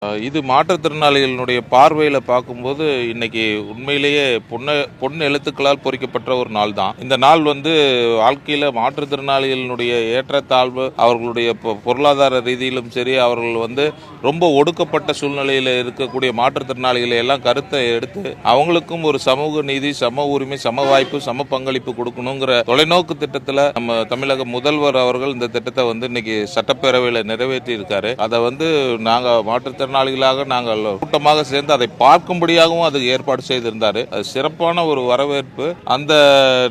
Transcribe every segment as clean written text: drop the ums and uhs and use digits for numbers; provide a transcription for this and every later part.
இது மாற்றுத்திறனாளிகளினுடைய பார்வையில் பார்க்கும்போது இன்னைக்கு உண்மையிலேயே பொன் எழுத்துக்களால் பொறிக்கப்பட்ட ஒரு நாள் தான். இந்த நாள் வாழ்க்கையில் மாற்றுத்திறனாளிகளினுடைய ஏற்றத்தாழ்வு, அவர்களுடைய பொருளாதார ரீதியிலும் சரி, அவர்கள் ரொம்ப ஒடுக்கப்பட்ட சூழ்நிலையில் இருக்கக்கூடிய மாற்றுத்திறனாளிகளை எல்லாம் கருத்தை எடுத்து அவங்களுக்கும் ஒரு சமூக நீதி, சம உரிமை, சம வாய்ப்பு, சம பங்களிப்பு கொடுக்கணுங்கிற தொலைநோக்கு திட்டத்தில் நம்ம தமிழக முதல்வர் அவர்கள் இந்த திட்டத்தை இன்னைக்கு சட்டப்பேரவையில் நிறைவேற்றி இருக்காரு. அதை நாங்கள் மாற்றுத்திறனாளிகளாக நாங்கள் கூட்டமாக சேர்ந்து அதை பார்க்கும்படியாகவும் அது ஏற்பாடு செய்திருந்தாரு. அது சிறப்பான ஒரு வரவேற்பு. அந்த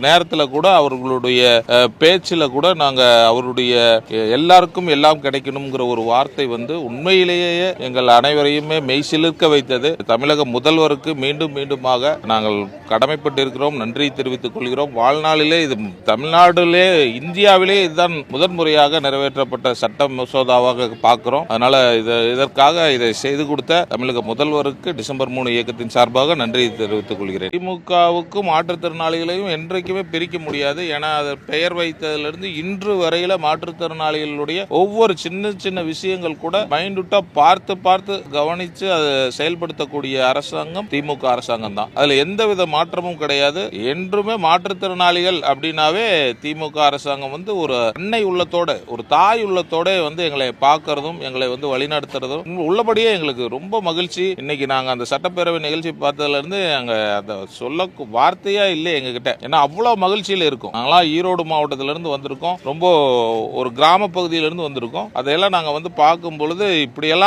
நேரத்தில் கூட அவர்களுடைய பேச்சில் கூட நாங்கள் அவருடைய எல்லாருக்கும் எல்லாம் கிடைக்கணுங்கிற ஒரு வார்த்தை உண்மையிலேயே எங்கள் அனைவரையுமே மெய்சிலிர்க்க வைத்தது. தமிழக முதல்வருக்கு மீண்டும் மீண்டுமாக நாங்கள் கடமைப்பட்டிருக்கிறோம், நன்றி தெரிவித்துக் கொள்கிறோம். வாழ்நாளிலே இது தமிழ்நாட்டிலே, இந்தியாவிலே இதுதான் முதன்முறையாக நிறைவேற்றப்பட்ட சட்ட மசோதாவாக பார்க்கிறோம். அதனால இதற்காக இதை செய்து கொடுத்த தமிழக முதல்வருக்கு டிசம்பர் 3 இயக்கத்தின் சார்பாக நன்றி தெரிவித்துக் கொள்கிறேன். திமுகவுக்கும் மாற்றுத்திறனாளிகளையும் என்றைக்குமே பிரிக்க முடியாது. ஏன்னா அது பெயர் வைத்ததிலிருந்து இன்று வரையில மாற்றுத்திறனாளிகளுடைய ஒவ்வொரு சின்ன சின்ன விஷயங்கள் கூட மைண்டூட்டா பார்த்து கவனிச்சு அதை செயல்படுத்தக்கூடிய அரசாங்கம் திமுக அரசாங்கம் தான். அதுல எந்தவித மாற்றமும் கிடையாது. என்றுமே மாற்றுத்திறனாளிகள் அப்படின்னாவே திமுக அரசாங்கம் ஒரு அன்னை உள்ளத்தோட, ஒரு தாய் உள்ளத்தோட எங்களை பார்க்கறதும், எங்களை வழிநடத்துறதும் உள்ளபடியே எங்களுக்கு ரொம்ப மகிழ்ச்சி. இன்னைக்கு நாங்க அந்த சட்டப்பேரவை நிகழ்ச்சி பார்த்ததுல இருந்து அங்க அதை சொல்ல வார்த்தையா இல்லை எங்க கிட்ட. ஏன்னா அவ்வளவு மகிழ்ச்சியில இருக்கும். நாங்களாம் ஈரோடு மாவட்டத்தில இருந்து வந்திருக்கோம். ரொம்ப ஒரு கிராம பகுதியிலிருந்து வந்திருக்கோம். அதையெல்லாம் நாங்க பார்க்கும் பொழுது இப்படியெல்லாம்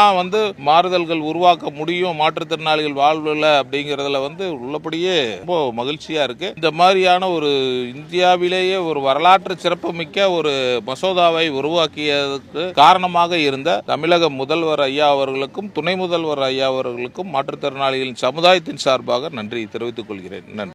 மாறுதல்கள் உருவாக்க முடியும் மாற்றுத்திறனாளிகள் வாழ்வுல அப்படிங்கறதுல உள்ளபடியே ரொம்ப மகிழ்ச்சியா இருக்கு. இந்த மாதிரியான ஒரு இந்தியாவிலேயே ஒரு வரலாற்று சிறப்புமிக்க ஒரு மசோதாவை உருவாக்கியதற்கு காரணமாக இருந்த தமிழக முதல்வர் ஐயா அவர்களுக்கும், துணை முதல்வர் ஐயா அவர்களுக்கும் மாற்றுத்திறனாளிகளின் சமுதாயத்தின் சார்பாக நன்றி தெரிவித்துக் கொள்கிறேன். நன்றி.